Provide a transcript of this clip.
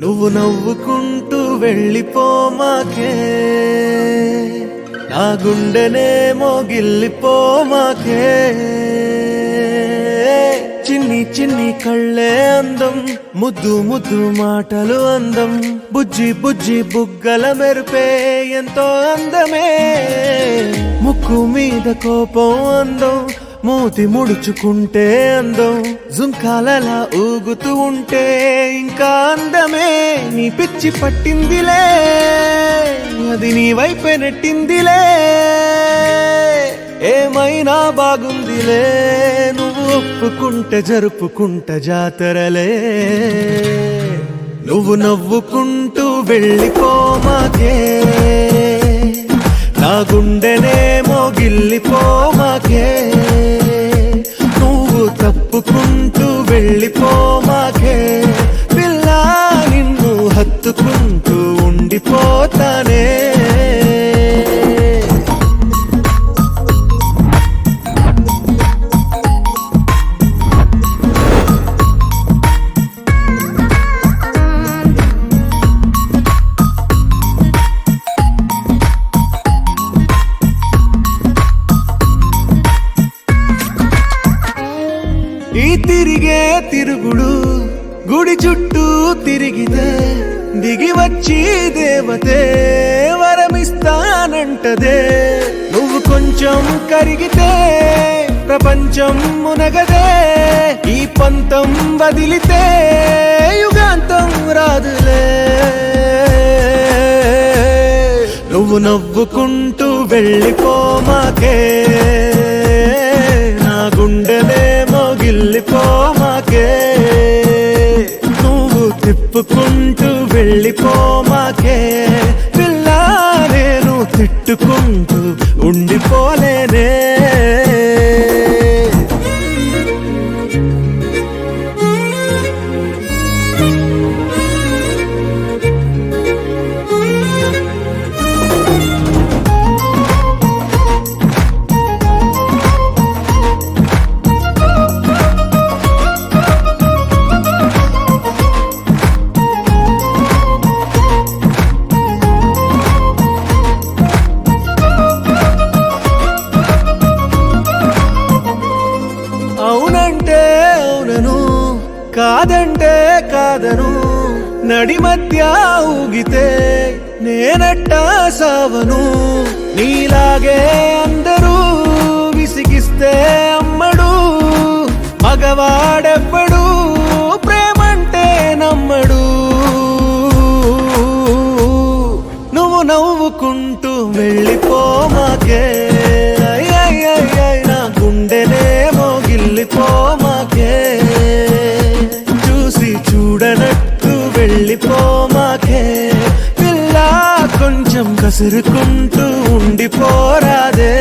నువ్వు నవ్వుకుంటూ వెళ్ళిపోమాకే, నా గుండెనేమో గిల్లిపోమాకే. చిన్ని చిన్ని కళ్ళే అందం, ముద్దు ముద్దు మాటలు అందం, బుజ్జి బుజ్జి బుగ్గల మెరుపే ఎంతో అందమే. ముక్కు మీద కోపం అందం, మూతి ముడుచుకుంటే అందం, జుంకాలలా ఊగుతూ ఉంటే ఇంకా అందమే. నీ పిచ్చి పట్టిందిలే, అది నీ వైపే నెట్టిందిలే. ఏమైనా బాగుందిలే, నువ్వు ఒప్పుకుంటే జరుపుకుంట జాతరలే. నువ్వు నవ్వుకుంటూ వెళ్ళిపోమాకే, నా గుండెనేమో గిల్లిపోమాకే. నువ్వు తప్పుకుంటూ వెళ్ళిపోమాకే, పిల్ల నిన్ను హత్తుకుంటూ ఉండిపోతానే. ఈ తిరిగే తిరుగుడు గుడి చుట్టూ తిరిగితే, దిగి వచ్చి దేవతే వరమిస్తానంటదే. నువ్వు కొంచెం కరిగితే ప్రపంచం మునగదే. ఈ పంతం వదిలితే యుగాంతం రాదులే. నువ్వు నవ్వుకుంటూ వెళ్ళిపోమాకే, నా గుండెనేమో గిల్లిపోమాకే. నువ్వు తిప్పుకుంటూ వెళ్ళిపోమాకే, పిల్ల నేను తిట్టుకుంటూ ఉండిపోలేనే. అవునంటే అవునను, కాదంటే కాదను, నడి మధ్య ఊగితే నేనట్టా సావను. నీలాగే అందరూ విసిగిస్తే అమ్మడు, మగవాడెవ్వడు ప్రేమంటే నమ్మడు. నువ్వు నవ్వుకుంటూ వెళ్ళిపోమాకే, నా గుండెనేమో గిల్లిపోమాకే. చూసి చూడనట్టు వెళ్ళిపోమాకే, పిల్ల కొంచెం కసురుకుంటూ ఉండిపోరాదే.